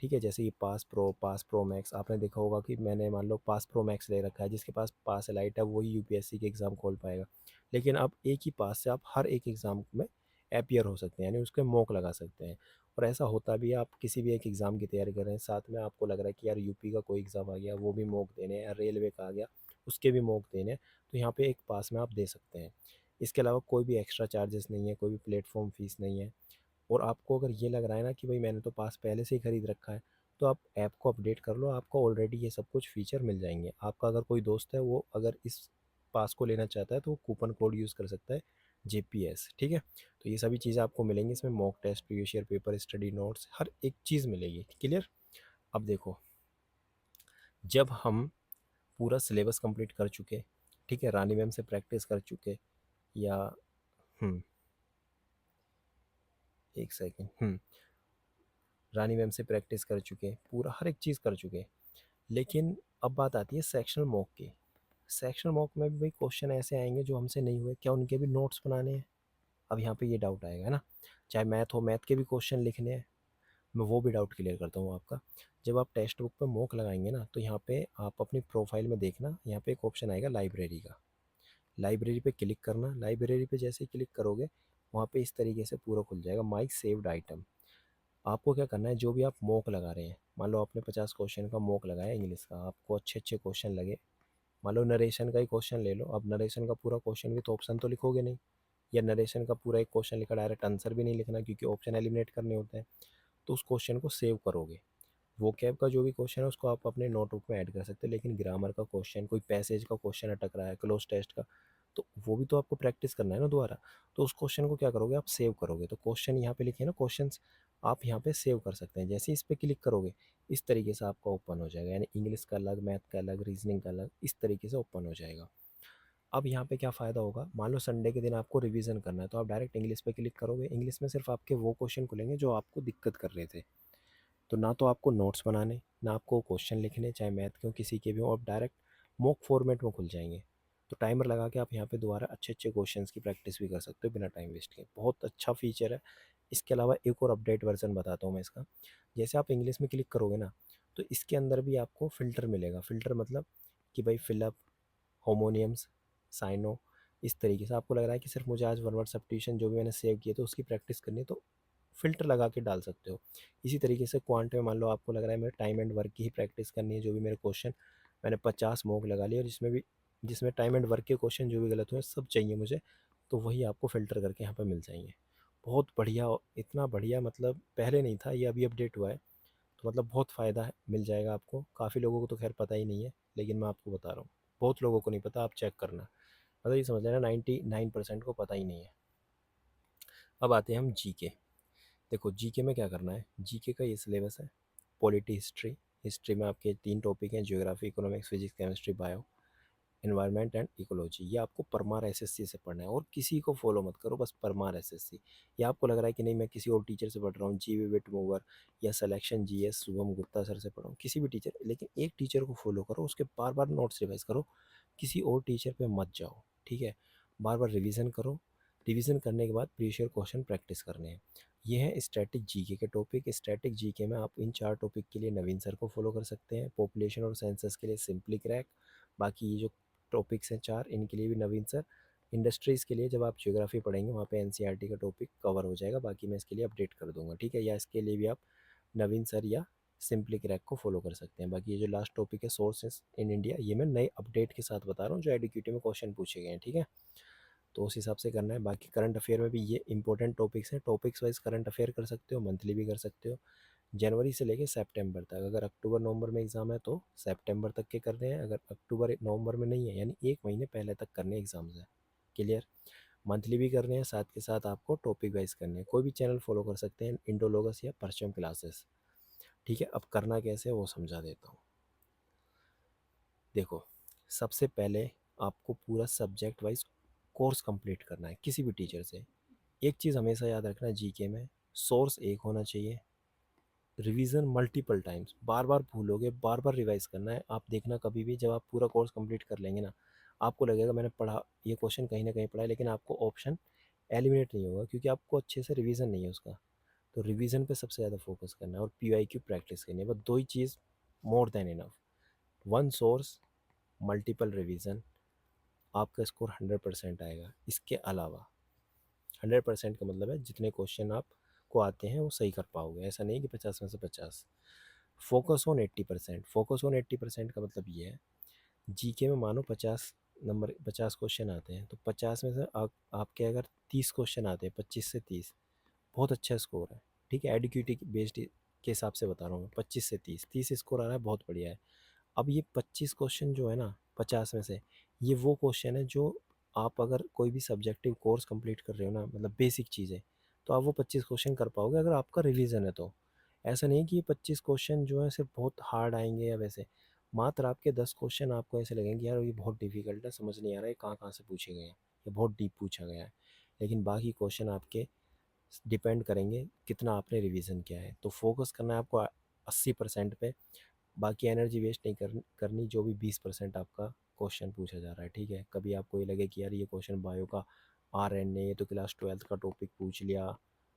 ठीक है। जैसे ये पास प्रो मैक्स आपने देखा होगा कि मैंने मान लो पास प्रो मैक्स ले रखा है, जिसके पास पास एलाइट है वही यूपीएससी के एग्ज़ाम खोल पाएगा। लेकिन अब एक ही पास से आप हर एक एग्ज़ाम में अपीयर हो सकते हैं, यानी उसके मॉक लगा सकते हैं। और ऐसा होता भी है, आप किसी भी एक एग्ज़ाम की तैयारी कर रहे हैं, साथ में आपको लग रहा है कि यार यूपी का कोई एग्ज़ाम आ गया वो भी मॉक देने हैं, या रेलवे का आ गया उसके भी मॉक देने हैं, तो यहाँ पे एक पास में आप दे सकते हैं। इसके अलावा कोई भी एक्स्ट्रा चार्जेस नहीं है, कोई भी प्लेटफॉर्म फ़ीस नहीं है। और आपको अगर ये लग रहा है ना कि भाई मैंने तो पास पहले से ही ख़रीद रखा है, तो आप ऐप को अपडेट कर लो, आपको ऑलरेडी ये सब कुछ फ़ीचर मिल जाएंगे। आपका अगर कोई दोस्त है वो अगर इस पास को लेना चाहता है तो वो कूपन कोड यूज़ कर सकता है, JPS, ठीक है। तो ये सभी चीज़ें आपको मिलेंगी इसमें, mock test, previous year paper, study notes, हर एक चीज़ मिलेगी, क्लियर। अब देखो, जब हम पूरा सिलेबस कंप्लीट कर चुके, ठीक है, रानी मैम से प्रैक्टिस कर चुके, या एक सेकेंड, रानी मैम से प्रैक्टिस कर चुके, पूरा हर एक चीज़ कर चुके, लेकिन अब बात आती है सेक्शनल मॉक की। सेक्शनल मॉक में भी भाई क्वेश्चन ऐसे आएंगे जो हमसे नहीं हुए, क्या उनके भी नोट्स बनाने हैं? अब यहाँ पे ये डाउट आएगा, है ना। चाहे मैथ हो, मैथ के भी क्वेश्चन लिखने हैं, मैं वो भी डाउट क्लियर करता हूँ आपका। जब आप टेक्स्ट बुक पे मॉक लगाएंगे ना, तो यहाँ पे आप अपनी प्रोफाइल में देखना, यहाँ पे एक ऑप्शन आएगा लाइब्रेरी का। लाइब्रेरी पे क्लिक करना, लाइब्रेरी पे जैसे ही क्लिक करोगे, वहाँ पे इस तरीके से पूरा खुल जाएगा, माई सेव्ड आइटम। आपको क्या करना है, जो भी आप मॉक लगा रहे हैं, मान लो आपने 50 क्वेश्चन का मॉक लगाया इंग्लिश का, आपको अच्छे अच्छे क्वेश्चन लगे, मान लो नरेशन का ही क्वेश्चन ले लो, अब नरेशन का पूरा क्वेश्चन भी तो ऑप्शन तो लिखोगे नहीं, या नरेशन का पूरा एक क्वेश्चन लिखा डायरेक्ट आंसर भी नहीं लिखना, क्योंकि ऑप्शन एलिमिनेट करने होते हैं। तो उस क्वेश्चन को सेव करोगे, वो कैब का जो भी क्वेश्चन है उसको आप अपने नोटबुक में ऐड कर सकते हो। लेकिन ग्रामर का क्वेश्चन, कोई पैसेज का क्वेश्चन अटक रहा है, क्लोज टेस्ट का, तो वो भी तो आपको प्रैक्टिस करना है ना दोबारा। तो उस क्वेश्चन को क्या करोगे, आप सेव करोगे। तो क्वेश्चन यहाँ पे लिखे ना, क्वेश्चन आप यहाँ पे सेव कर सकते हैं। जैसे इस पे क्लिक करोगे, इस तरीके से आपका ओपन हो जाएगा, यानी इंग्लिश का अलग, मैथ का अलग, रीजनिंग का अलग, इस तरीके से ओपन हो जाएगा। अब यहाँ पे क्या फ़ायदा होगा, मान लो संडे के दिन आपको रिवीजन करना है, तो आप डायरेक्ट इंग्लिश पे क्लिक करोगे, इंग्लिश में सिर्फ आपके वो क्वेश्चन खुलेंगे जो आपको दिक्कत कर रहे थे। तो ना तो आपको नोट्स बनाने, ना आपको क्वेश्चन लिखने, चाहे मैथ के हो किसी के भी हो, आप डायरेक्ट मॉक फॉर्मेट में खुल जाएंगे। तो टाइमर लगा के आप यहाँ पे दोबारा अच्छे अच्छे क्वेश्चंस की प्रैक्टिस भी कर सकते हो बिना टाइम वेस्ट किए। बहुत अच्छा फीचर है। इसके अलावा एक और अपडेट वर्जन बताता हूँ मैं इसका। जैसे आप इंग्लिश में क्लिक करोगे ना, तो इसके अंदर भी आपको फ़िल्टर मिलेगा। फ़िल्टर मतलब कि भाई फिलअप, होमोनियम्स, साइनो, इस तरीके से आपको लग रहा है कि सिर्फ मुझे आज वन वर्ड सब्स्टिट्यूशन जो भी मैंने सेव किए तो उसकी प्रैक्टिस करनी है, तो फ़िल्टर लगा के डाल सकते हो। इसी तरीके से क्वांट में मान लो आपको लग रहा है मेरे टाइम एंड वर्क की ही प्रैक्टिस करनी है, जो भी मेरे क्वेश्चन मैंने 50 मॉक लगा लिए, और जिसमें टाइम एंड वर्क के क्वेश्चन जो भी गलत हुए सब चाहिए मुझे, तो वही आपको फ़िल्टर करके यहाँ पर मिल जाएंगे। बहुत बढ़िया, इतना बढ़िया मतलब पहले नहीं था, ये अभी अपडेट हुआ है। तो मतलब बहुत फ़ायदा है, मिल जाएगा आपको। काफ़ी लोगों को तो खैर पता ही नहीं है, लेकिन मैं आपको बता रहा हूँ, बहुत लोगों को नहीं पता, आप चेक करना। मतलब ये समझ लेना 99% को पता ही नहीं है। अब आते हैं हम जीके। देखो जीके में क्या करना है, जीके का ये सिलेबस है। पॉलिटी, हिस्ट्री, हिस्ट्री में आपके 3 टॉपिक हैं, geography, economics, physics, chemistry, bio, environment and ecology. ये आपको परमार एसएससी से पढ़ना है, और किसी को फॉलो मत करो, बस परमार एसएससी। या आपको लग रहा है कि नहीं मैं किसी और टीचर से पढ़ रहा हूँ, जीवी विट मूवर या selection GS Shubham Gupta sir से पढ़ रहा हूँ, किसी भी टीचर, लेकिन एक टीचर को फॉलो करो, उसके बार बार नोट्स रिवाइज करो, किसी और टीचर पे मत जाओ, ठीक है। बार बार रिवीजन करो, रिवीजन करने के बाद प्रीवियस ईयर क्वेश्चन प्रैक्टिस करने हैं। ये है स्टैटिक जीके के टॉपिक। स्टैटिक जीके में आप इन 4 टॉपिक के लिए नवीन सर को फॉलो कर सकते हैं। पॉपुलेशन और सेंसस के लिए सिंपली क्रैक। बाकी ये जो टॉपिक्स हैं 4, इनके लिए भी नवीन सर। इंडस्ट्रीज़ के लिए जब आप ज्योग्राफी पढ़ेंगे वहाँ पे एनसीईआरटी का टॉपिक कवर हो जाएगा, बाकी मैं इसके लिए अपडेट कर दूंगा, ठीक है। या इसके लिए भी आप नवीन सर या सिंपली क्रैक को फॉलो कर सकते हैं। बाकी ये जो लास्ट टॉपिक है सोर्सेस इन इंडिया, ये मैं नए अपडेट के साथ बता रहा हूँ जो एडुकेटिव में क्वेश्चन पूछे गए हैं, ठीक है। तो उस हिसाब से करना है। बाकी करंट अफेयर में भी ये इंपॉर्टेंट टॉपिक्स हैं, टॉपिक्स वाइज करंट अफेयर कर सकते हो, मंथली भी कर सकते हो। जनवरी से लेके सितंबर तक, अगर अक्टूबर नवंबर में एग्ज़ाम है तो सितंबर तक के करने हैं, अगर अक्टूबर नवंबर में नहीं है यानी 1 महीने पहले तक करने एग्ज़ाम्स है, क्लियर। मंथली भी करने हैं, साथ के साथ आपको टॉपिक वाइज करने हैं। कोई भी चैनल फॉलो कर सकते हैं, इंडोलॉगस या परचम क्लासेस, ठीक है। अब करना कैसे है वो समझा देता हूँ। देखो, सबसे पहले आपको पूरा सब्जेक्ट वाइज कोर्स कंप्लीट करना है किसी भी टीचर से। एक चीज़ हमेशा याद रखना, जीके में सोर्स एक होना चाहिए, रिवीजन मल्टीपल टाइम्स, बार बार भूलोगे, बार बार रिवाइज करना है। आप देखना कभी भी जब आप पूरा कोर्स कंप्लीट कर लेंगे ना, आपको लगेगा मैंने पढ़ा ये क्वेश्चन कहीं ना कहीं पढ़ा है, लेकिन आपको ऑप्शन एलिमिनेट नहीं होगा क्योंकि आपको अच्छे से रिवीजन नहीं है उसका। तो रिवीजन पे सबसे ज़्यादा फोकस करना है और पीवाईक्यू प्रैक्टिस करनी है, बस दो ही चीज़ more than enough. One source, multiple revision, आपका स्कोर 100% आएगा। इसके अलावा 100% का मतलब है जितने क्वेश्चन आप को आते हैं वो सही कर पाओगे, ऐसा नहीं कि 50 में से 50। Focus on 80%। फोकस ऑन 80% का मतलब ये है, जीके में मानो 50 नंबर 50 क्वेश्चन आते हैं, तो 50 में से आपके अगर 30 क्वेश्चन आते हैं, 25 से 30, बहुत अच्छा स्कोर है। ठीक है, एडिक्यूटी बेस्ड के हिसाब से बता रहा हूँ मैं, 25 से 30 स्कोर आ रहा है, बहुत बढ़िया है। अब ये 25 क्वेश्चन जो है ना 50 में से, ये वो क्वेश्चन है जो आप अगर कोई भी सब्जेक्टिव कोर्स कंप्लीट कर रहे हो ना, मतलब बेसिक चीज़ें, तो आप वो 25 क्वेश्चन कर पाओगे अगर आपका रिवीजन है तो। ऐसा नहीं कि ये 25 क्वेश्चन जो है सिर्फ बहुत हार्ड आएंगे या वैसे, मात्र आपके 10 क्वेश्चन आपको ऐसे लगेंगे यार ये बहुत डिफिकल्ट है, समझ नहीं आ रहा है कहाँ कहाँ से पूछे गए हैं, ये बहुत डीप पूछा गया है। लेकिन बाकी क्वेश्चन आपके डिपेंड करेंगे कितना आपने रिवीजन किया है। तो फोकस करना है आपको 80% पे, बाकी एनर्जी वेस्ट नहीं करनी जो भी 20% आपका क्वेश्चन पूछा जा रहा है। ठीक है, कभी आपको ये लगे कि यार ये क्वेश्चन बायो का RNA, ये तो क्लास 12th का टॉपिक पूछ लिया,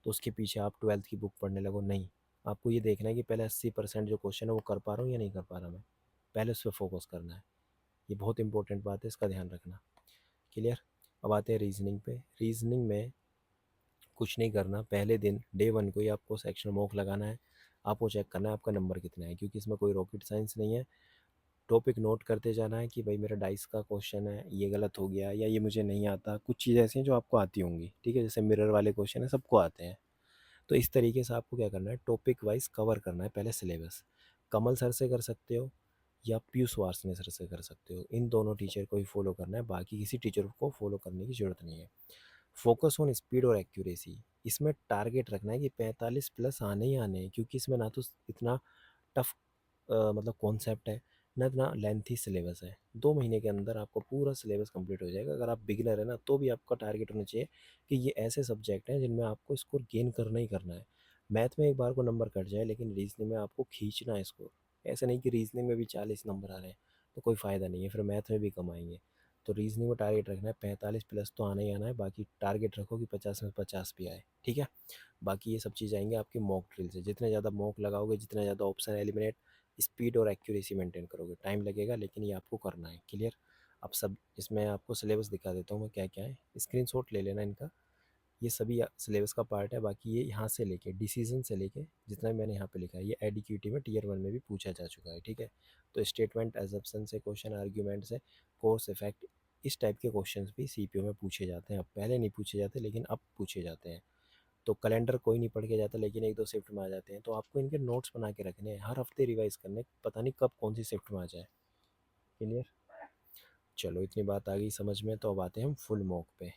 तो उसके पीछे आप 12th की बुक पढ़ने लगो, नहीं। आपको ये देखना है कि पहले 80% जो क्वेश्चन है वो कर पा रहा हूँ या नहीं कर पा रहा मैं, पहले उस पर फोकस करना है। ये बहुत इंपॉर्टेंट बात है, इसका ध्यान रखना। क्लियर। अब आते हैं रीजनिंग पे। रीजनिंग में कुछ नहीं करना, पहले दिन डे 1 को ही आपको सेक्शन मॉक लगाना है। आपको चेक करना है आपका नंबर कितना है, क्योंकि इसमें कोई रॉकेट साइंस नहीं है। टॉपिक नोट करते जाना है कि भाई मेरा डाइस का क्वेश्चन है, ये गलत हो गया या ये मुझे नहीं आता। कुछ चीज़ें ऐसी हैं जो आपको आती होंगी, ठीक है, जैसे मिरर वाले क्वेश्चन है, सबको आते हैं। तो इस तरीके से आपको क्या करना है, टॉपिक वाइज कवर करना है पहले सिलेबस। कमल सर से कर सकते हो या पीयूष वार्ष्णेय सर से कर सकते हो, इन दोनों टीचर को ही फॉलो करना है, बाकी किसी टीचर को फॉलो करने की ज़रूरत नहीं है। फोकस ऑन स्पीड और एक्यूरेसी, इसमें टारगेट रखना है कि 45 प्लस आने ही आने हैं, क्योंकि इसमें ना तो इतना टफ मतलब कॉन्सेप्ट है, ना इतना लेंथी सिलेबस है। 2 महीने के अंदर आपका पूरा सिलेबस कंप्लीट हो जाएगा। अगर आप बिगिनर है ना, तो भी आपका टारगेट होना चाहिए कि ये ऐसे सब्जेक्ट हैं जिनमें आपको स्कोर गेन करना ही करना है। मैथ में एक बार को नंबर कट जाए, लेकिन रीजनिंग में आपको खींचना है स्कोर। ऐसा नहीं कि रीजनिंग में भी 40 नंबर आ रहे हैं तो कोई फ़ायदा नहीं है, फिर मैथ में भी कम आएंगे। तो रीजनिंग में टारगेट रखना है 45 प्लस तो आना ही आना है, बाकी टारगेट रखो कि 50 में 50 भी आए। ठीक है। बाकी ये सब चीज़ आएंगे आपके मॉक ड्रिल से। जितने ज़्यादा मॉक लगाओगे, जितना ज़्यादा ऑप्शन एलिमिनेट, स्पीड और एक्यूरेसी मेंटेन करोगे। टाइम लगेगा लेकिन ये आपको करना है। क्लियर। अब सब इसमें आपको सिलेबस दिखा देता हूँ मैं क्या क्या है, स्क्रीनशॉट ले लेना इनका। ये सभी सिलेबस का पार्ट है। बाकी ये यहाँ से लेके डिसीजन से लेके जितना भी मैंने यहाँ पे लिखा है, ये एडिक्यूटी में टीयर 1 में भी पूछा जा चुका है। ठीक है। तो स्टेटमेंट एजप्शन से क्वेश्चन, आर्ग्यूमेंट से, कोर्स इफेक्ट, इस टाइप के क्वेश्चंस भी सीपीओ में पूछे जाते हैं। अब पहले नहीं पूछे जाते लेकिन अब पूछे जाते हैं। तो कैलेंडर कोई नहीं पढ़ के जाता, लेकिन एक दो शिफ्ट में आ जाते हैं, तो आपको इनके नोट्स बना के रखने हैं, हर हफ्ते रिवाइज करने, पता नहीं कब कौन सी शिफ्ट में आ जाए। क्लियर। चलो इतनी बात आ गई समझ में, तो अब आते हैं हम फुल मॉक पे।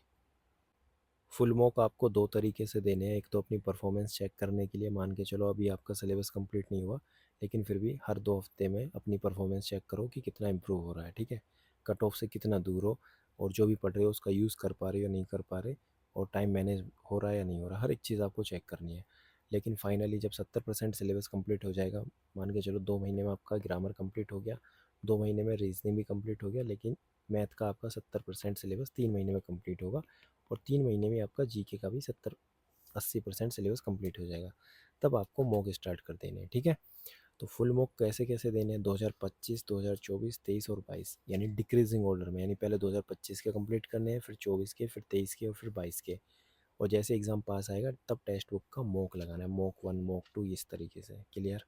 फुल मॉक आपको दो तरीके से देने हैं। एक तो अपनी परफॉर्मेंस चेक करने के लिए, मान के चलो अभी आपका सिलेबस कंप्लीट नहीं हुआ, लेकिन फिर भी हर 2 हफ्ते में अपनी परफॉर्मेंस चेक करो कि कितना इम्प्रूव हो रहा है। ठीक है, कट ऑफ से कितना दूर हो, और जो भी पढ़ रहे हो उसका यूज़ कर पा रहे हो या नहीं कर पा रहे, और टाइम मैनेज हो रहा है या नहीं हो रहा, हर एक चीज़ आपको चेक करनी है। लेकिन फाइनली जब 70% सिलेबस कंप्लीट हो जाएगा, मान के चलो 2 महीने में आपका ग्रामर कंप्लीट हो गया, 2 महीने में रीजनिंग भी कंप्लीट हो गया, लेकिन मैथ का आपका 70% सिलेबस 3 महीने में कंप्लीट होगा, और 3 महीने में आपका जीके का भी 70-80% सिलेबस कंप्लीट हो जाएगा। तब आपको मॉक स्टार्ट कर देने हैं। ठीक है। तो फुल मॉक कैसे कैसे देने हैं, 2025, 2024, 23 और 22, यानी डिक्रीजिंग ऑर्डर में, यानी पहले 2025 के कंप्लीट करने हैं, फिर 24 के, फिर 23 के, और फिर 22 के। और जैसे एग्ज़ाम पास आएगा तब टेक्स्ट बुक का मॉक लगाना है, मॉक 1, मॉक 2, इस तरीके से। क्लियर।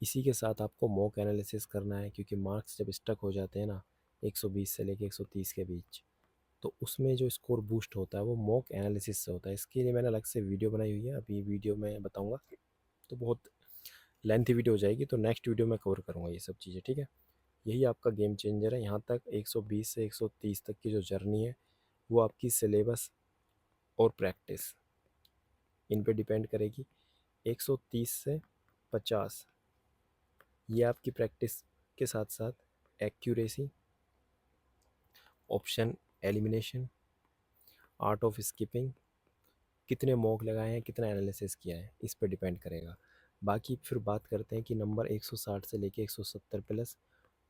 इसी के साथ आपको मॉक एनालिसिस करना है, क्योंकि मार्क्स जब स्टक हो जाते हैं ना 120 से लेके 130 के बीच, तो उसमें जो स्कोर बूस्ट होता है वो मॉक एनालिसिस से होता है। इसके लिए मैंने अलग से वीडियो बनाई हुई है, अभी वीडियो में बताऊंगा तो बहुत लेंथी वीडियो हो जाएगी, तो नेक्स्ट वीडियो में कवर करूँगा ये सब चीज़ें। ठीक है। यही आपका गेम चेंजर है। यहाँ तक 120 से 130 तक की जो जर्नी है वो आपकी सिलेबस और प्रैक्टिस इन पे डिपेंड करेगी। 130 से 50 ये आपकी प्रैक्टिस के साथ साथ accuracy, option elimination, art of skipping, कितने मॉक लगाए हैं, कितना एनालिसिस किया है, इस पर डिपेंड करेगा। बाकी फिर बात करते हैं कि नंबर 160 से लेके 170 प्लस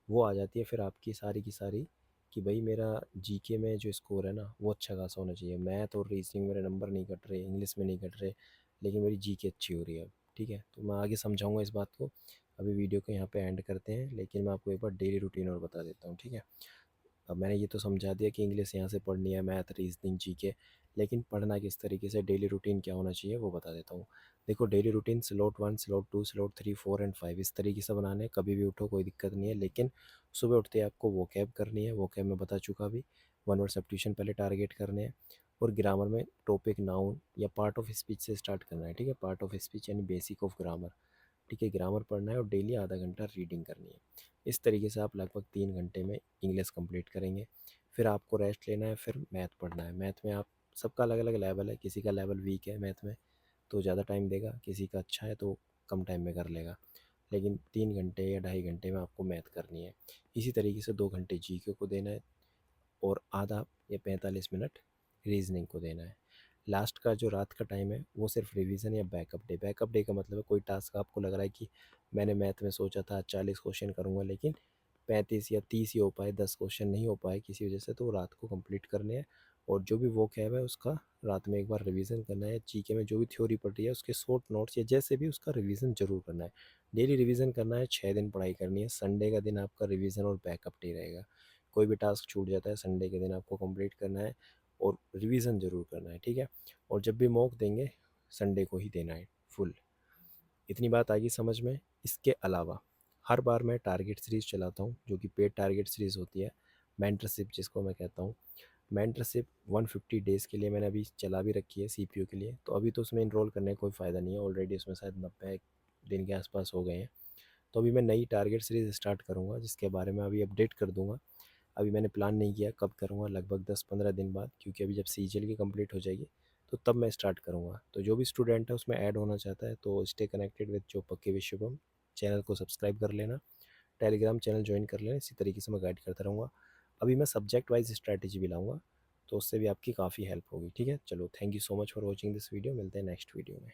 वो आ जाती है फिर आपकी सारी की सारी, कि भाई मेरा जीके में जो स्कोर है ना वो अच्छा खासा होना चाहिए, मैथ और रीजनिंग मेरे नंबर नहीं कट रहे, इंग्लिश में नहीं कट रहे, लेकिन मेरी जीके अच्छी हो रही है अब, ठीक है। तो मैं आगे समझाऊंगा इस बात को। अभी वीडियो को यहाँ पे एंड करते हैं, लेकिन मैं आपको एक बार डेली रूटीन और बता देता हूँ, ठीक है। अब मैंने ये तो समझा दिया कि इंग्लिश यहाँ से पढ़नी है, मैथ, रीजनिंग, जीके, लेकिन पढ़ना किस तरीके से, डेली रूटीन क्या होना चाहिए वो बता देता हूँ। देखो, daily routine slot 1, slot 2, slot 3, 4 and 5 इस तरीके से बनाने हैं। कभी भी उठो, कोई दिक्कत नहीं है, लेकिन सुबह उठते ही आपको वोकैब करनी है। वोकैब में बता चुका अभी। वन वर्ड सब्स्टिट्यूशन पहले टारगेट करने हैं, और ग्रामर में टॉपिक, नाउन या पार्ट ऑफ स्पीच से स्टार्ट करना है, ठीक है। पार्ट ऑफ स्पीच यानी बेसिक ऑफ ग्रामर, ठीक है। ग्रामर पढ़ना है और डेली आधा घंटा रीडिंग करनी है। इस तरीके से आप लगभग 3 घंटे में इंग्लिश कंप्लीट करेंगे। फिर आपको रेस्ट लेना है, फिर मैथ पढ़ना है। मैथ में आप सबका अलग अलग लेवल है, किसी का लेवल वीक है मैथ में तो ज़्यादा टाइम देगा, किसी का अच्छा है तो कम टाइम में कर लेगा, लेकिन 3 घंटे या 2.5 घंटे में आपको मैथ करनी है। इसी तरीके से 2 घंटे जीके को देना है, और आधा या 45 मिनट रीजनिंग को देना है। लास्ट का जो रात का टाइम है वो सिर्फ रिवीजन या बैकअप डे। बैकअप डे का मतलब है कोई टास्क आपको लग रहा है कि मैंने मैथ में सोचा था 40 क्वेश्चन करूँगा, लेकिन 35 या 30 ही हो पाए, 10 क्वेश्चन नहीं हो पाए किसी वजह से, तो रात को कंप्लीट करने हैं। और जो भी वो कैब है उसका रात में एक बार रिवीजन करना है। जीके में जो भी थ्योरी पढ़ रही है उसके शॉर्ट नोट्स या जैसे भी उसका रिवीजन जरूर करना है। डेली रिवीजन करना है, 6 दिन पढ़ाई करनी है। संडे का दिन आपका रिवीजन और बैकअप डे रहेगा। कोई भी टास्क छूट जाता है संडे के दिन आपको कंप्लीट करना है, और रिवीजन ज़रूर करना है, ठीक है। और जब भी मॉक देंगे संडे को ही देना है फुल। इतनी बात आएगी समझ में। इसके अलावा हर बार मैं टारगेट सीरीज़ चलाता हूँ, जो कि पेड टारगेट सीरीज़ होती है, मेंटरशिप जिसको मैं कहता हूँ। मेंटरशिप 150 डेज़ के लिए मैंने अभी चला भी रखी है सीपीयू के लिए। तो अभी तो उसमें इनरोल करने का कोई फ़ायदा नहीं है, ऑलरेडी उसमें शायद 90 दिन के आसपास हो गए हैं। तो अभी मैं नई टारगेट सीरीज़ स्टार्ट करूँगा, जिसके बारे में अभी अपडेट कर दूँगा। अभी मैंने प्लान नहीं किया कब करूँगा, लगभग 10-15 दिन बाद, क्योंकि अभी जब सीजीएल की कंप्लीट हो जाएगी तो तब मैं स्टार्ट करूँगा। तो जो भी स्टूडेंट है उसमें ऐड होना चाहता है तो स्टे कनेक्टेड विद जो पक्के विश्वकर्म, चैनल को सब्सक्राइब कर लेना, टेलीग्राम चैनल ज्वाइन कर लेना। इसी तरीके से मैं गाइड करता रहूँगा। अभी मैं सब्जेक्ट वाइज स्ट्रैटेजी भी लाऊँगा, तो उससे भी आपकी काफ़ी हेल्प होगी, ठीक है। चलो, thank you so much for watching this video. मिलते हैं नेक्स्ट वीडियो में।